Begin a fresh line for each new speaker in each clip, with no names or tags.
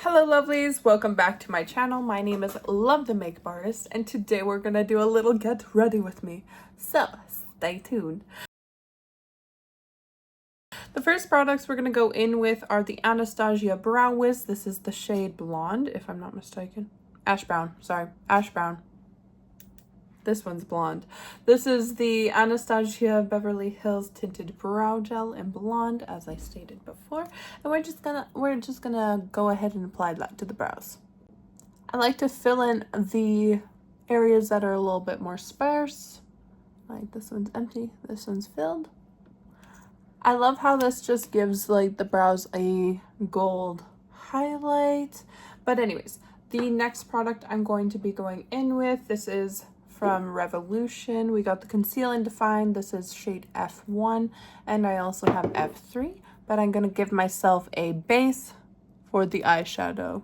Hello lovelies, welcome back to my channel. My name is Love the Makeup Artist and today we're gonna do a little get ready with me. So stay tuned. The first products we're gonna go in with are the Anastasia Brow Wiz. This is the shade Blonde, if I'm not mistaken. Ash Brown, sorry, Ash Brown. This one's blonde. This is the Anastasia Beverly Hills Tinted Brow Gel in blonde, as I stated before. And we're just gonna go ahead and apply that to the brows. I like to fill in the areas that are a little bit more sparse. Like this one's empty, this one's filled. I love how this just gives like the brows a gold highlight. But anyways, the next product I'm going to be going in with, this is from Revolution. We got the Conceal and Define. This is shade F1 and I also have F3, but I'm going to give myself a base for the eyeshadow.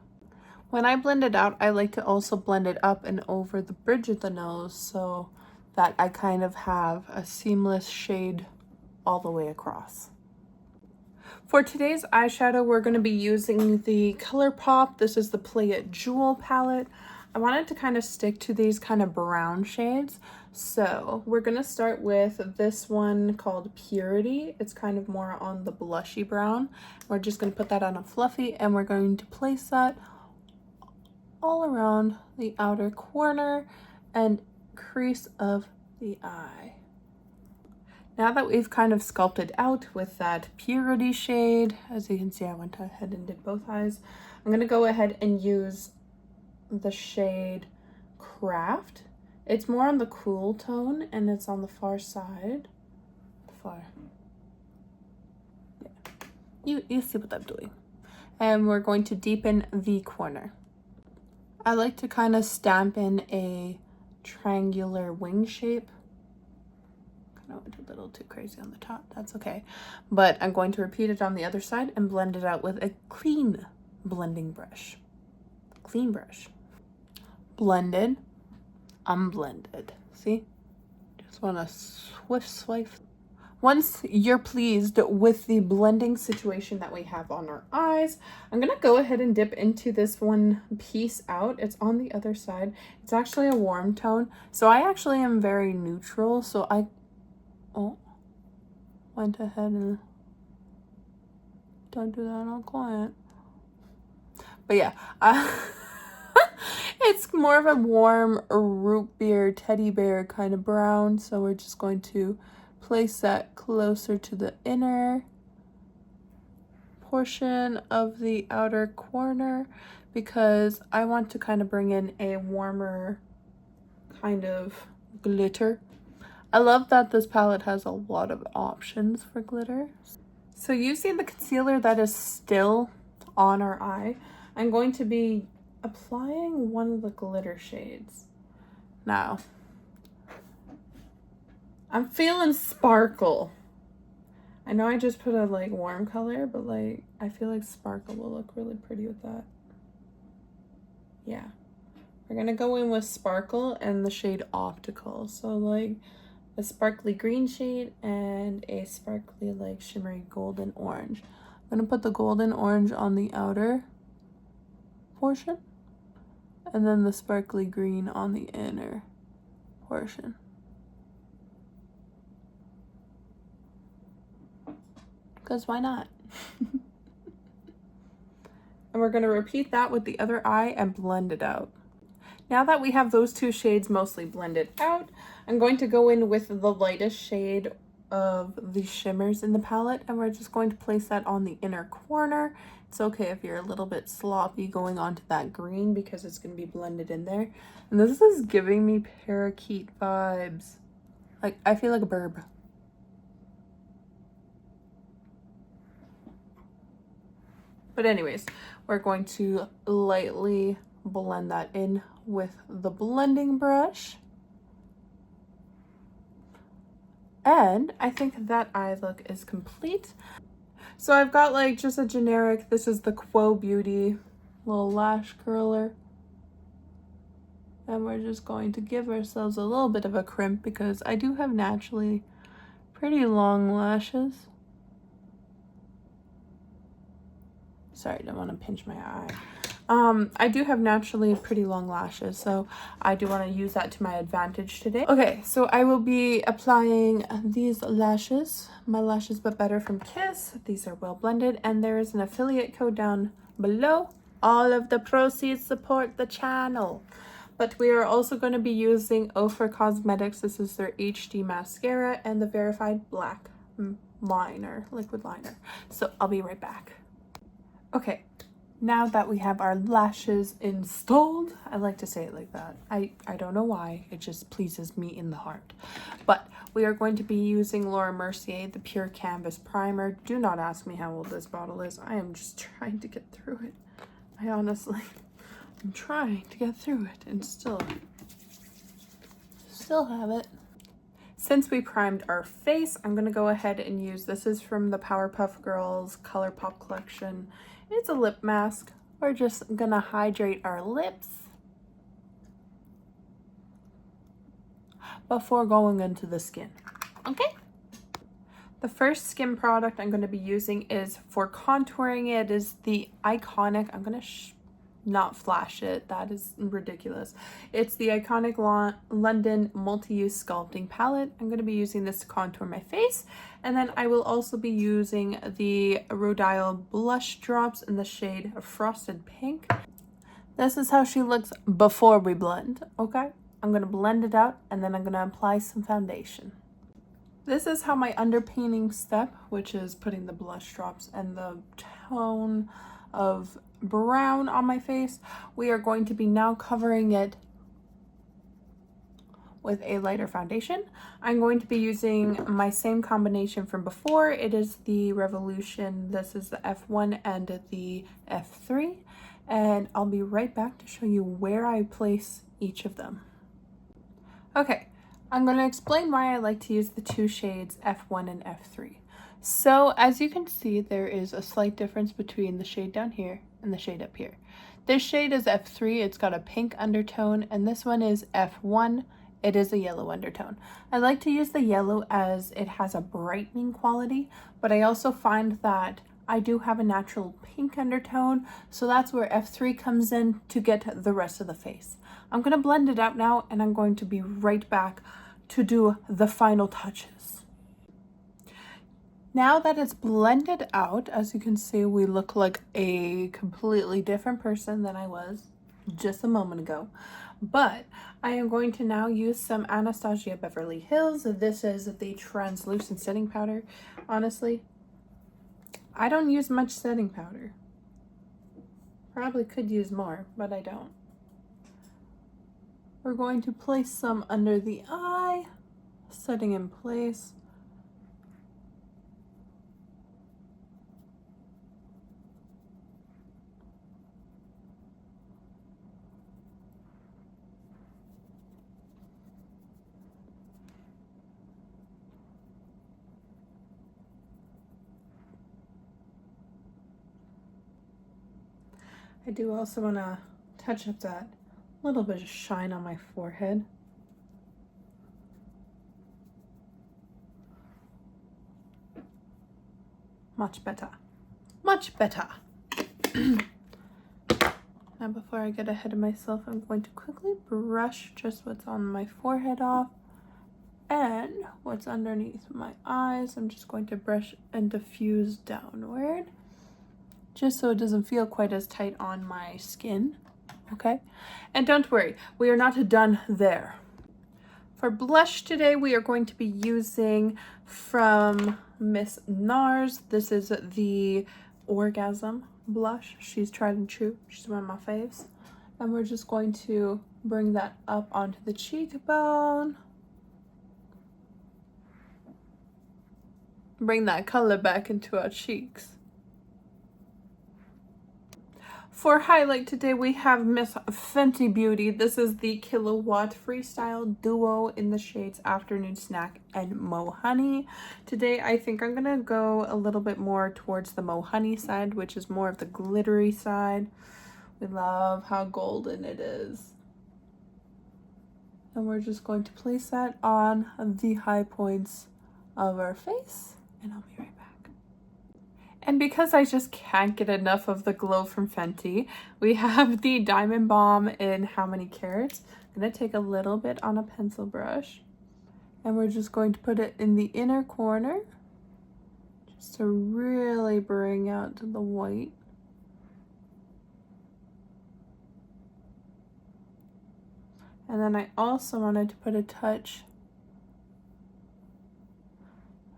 When I blend it out, I like to also blend it up and over the bridge of the nose so that I kind of have a seamless shade all the way across. For today's eyeshadow, we're going to be using the Colourpop. This is the Play It Jewel palette. I wanted to kind of stick to these kind of brown shades. So we're going to start with this one called Purity. It's kind of more on the blushy brown. We're just going to put that on a fluffy and we're going to place that all around the outer corner and crease of the eye. Now that we've kind of sculpted out with that Purity shade, as you can see, I went ahead and did both eyes. I'm going to go ahead and use the shade Craft. It's more on the cool tone and it's on the far side. Yeah. You see what I'm doing. And we're going to deepen the corner. I like to kind of stamp in a triangular wing shape. I went a little too crazy on the top, that's okay. But I'm going to repeat it on the other side and blend it out with a clean blending brush. Clean brush. Blended, unblended. See? Just want to swift swipe. Once you're pleased with the blending situation that we have on our eyes, I'm going to go ahead and dip into this one piece out. It's on the other side. It's actually a warm tone. So I actually am very neutral. So I went ahead and don't do that on client. But yeah, it's more of a warm root beer, teddy bear kind of brown. So we're just going to place that closer to the inner portion of the outer corner because I want to kind of bring in a warmer kind of glitter. I love that this palette has a lot of options for glitter. So using the concealer that is still on our eye, I'm going to be applying one of the glitter shades. Now, I'm feeling sparkle. I know I just put a like warm color, but like I feel like sparkle will look really pretty with that. Yeah. We're gonna go in with Sparkle and the shade Optical. So like a sparkly green shade and a sparkly like shimmery golden orange. I'm gonna put the golden orange on the outer portion and then the sparkly green on the inner portion. Because why not? And we're gonna repeat that with the other eye and blend it out. Now that we have those two shades mostly blended out, I'm going to go in with the lightest shade of the shimmers in the palette and we're just going to place that on the inner corner. It's okay if you're a little bit sloppy going onto that green because it's going to be blended in there. And this is giving me parakeet vibes. Like, I feel like a burb. But anyways, we're going to lightly blend that in with the blending brush. And I think that eye look is complete. So I've got like just a generic, this is the Quo Beauty little lash curler. And we're just going to give ourselves a little bit of a crimp because I do have naturally pretty long lashes. Sorry, I don't want to pinch my eye. I do have naturally pretty long lashes, so I do want to use that to my advantage today. Okay, so I will be applying these lashes, my lashes but better from Kiss. These are well blended, and there is an affiliate code down below. All of the proceeds support the channel. But we are also going to be using Colourpop Cosmetics. This is their HD mascara and the verified black liner, liquid liner. So I'll be right back. Okay, now that we have our lashes installed, I like to say it like that. I don't know why, it just pleases me in the heart. But we are going to be using Laura Mercier, the Pure Canvas Primer. Do not ask me how old this bottle is. I am just trying to get through it. I honestly, I'm trying to get through it and still have it. Since we primed our face, I'm gonna go ahead and use, this is from the Powerpuff Girls Colourpop collection. It's a lip mask. We're just gonna hydrate our lips before going into the skin, okay? The first skin product I'm gonna be using is for contouring. It is the iconic, I'm gonna not flash it, that is ridiculous. It's the iconic London multi-use sculpting palette. I'm going to be using this to contour my face, and then I will also be using the Rodial blush drops in the shade Frosted Pink. This is how she looks before we blend, okay? I'm going to blend it out, and then I'm going to apply some foundation. This is how my underpainting step, which is putting the blush drops and the tone of brown on my face, we are going to be now covering it with a lighter foundation. I'm going to be using my same combination from before. It is the Revolution. This is the F1 and the F3, and I'll be right back to show you where I place each of them. Okay, I'm going to explain why I like to use the two shades F1 and F3. So as you can see, there is a slight difference between the shade down here and the shade up here. This shade is F3, it's got a pink undertone, and this one is F1, it is a yellow undertone. I like to use the yellow as it has a brightening quality, but I also find that I do have a natural pink undertone, so that's where F3 comes in to get the rest of the face. I'm going to blend it out now, and I'm going to be right back to do the final touches. Now that it's blended out, as you can see, we look like a completely different person than I was just a moment ago. But I am going to now use some Anastasia Beverly Hills. This is the translucent setting powder. Honestly, I don't use much setting powder. Probably could use more, but I don't. We're going to place some under the eye, setting in place. I do also want to touch up that little bit of shine on my forehead. Much better. Much better. Now before I get ahead of myself, I'm going to quickly brush just what's on my forehead off and what's underneath my eyes. I'm just going to brush and diffuse downward, just so it doesn't feel quite as tight on my skin, okay? And don't worry, we are not done there. For blush today, we are going to be using from Miss NARS. This is the Orgasm blush. She's tried and true. She's one of my faves. And we're just going to bring that up onto the cheekbone. Bring that color back into our cheeks. For highlight today, we have Miss Fenty Beauty. This is the Killawatt Freestyle Duo in the shades Afternoon Snack and Mo Honey. Today, I think I'm gonna go a little bit more towards the Mo Honey side, which is more of the glittery side. We love how golden it is. And we're just going to place that on the high points of our face, and I'll be right back. And because I just can't get enough of the glow from Fenty, we have the Diamond Balm in How Many Carats. I'm going to take a little bit on a pencil brush, and we're just going to put it in the inner corner just to really bring out the white. And then I also wanted to put a touch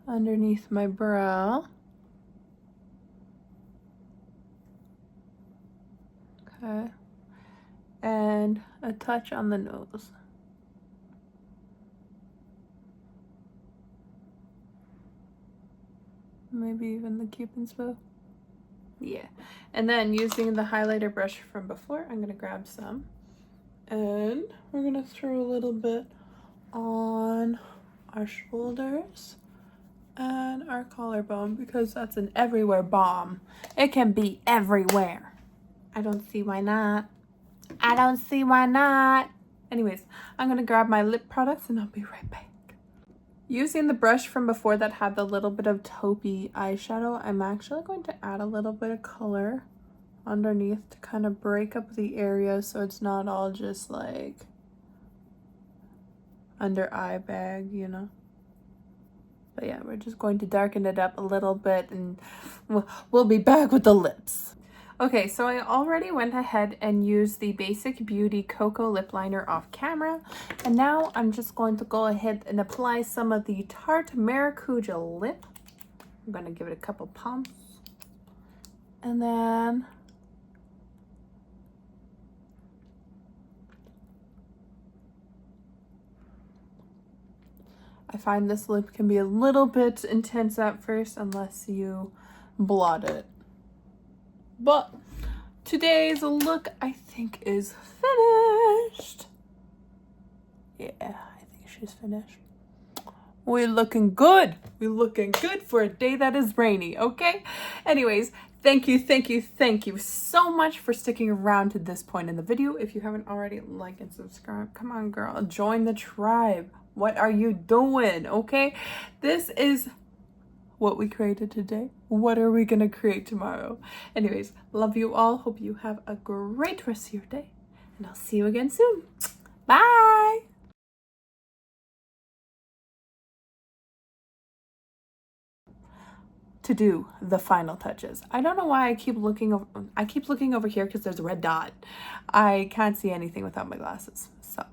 underneath my brow. Okay. And a touch on the nose. Maybe even the Cupid's bow. Yeah. And then using the highlighter brush from before, I'm gonna grab some. And we're gonna throw a little bit on our shoulders and our collarbone because that's an everywhere balm. It can be everywhere. I don't see why not. I don't see why not. Anyways, I'm gonna grab my lip products and I'll be right back. Using the brush from before that had the little bit of taupey eyeshadow, I'm actually going to add a little bit of color underneath to kind of break up the area so it's not all just like under eye bag, you know. But yeah, we're just going to darken it up a little bit and we'll be back with the lips. Okay, so I already went ahead and used the Basic Beauty Cocoa Lip Liner off camera. And now I'm just going to go ahead and apply some of the Tarte Maracuja Lip. I'm going to give it a couple pumps. And then I find this lip can be a little bit intense at first unless you blot it. But today's look, I think, is finished. Yeah, I think she's finished. We're looking good. We're looking good for a day that is rainy, okay? Anyways, thank you so much for sticking around to this point in the video. If you haven't already, like and subscribe. Come on, girl. Join the tribe. What are you doing, okay? This is what we created today. What are we gonna create tomorrow? Anyways, love you all. Hope you have a great rest of your day. And I'll see you again soon. Bye! To do the final touches. I don't know why I keep looking over here because there's a red dot. I can't see anything without my glasses. So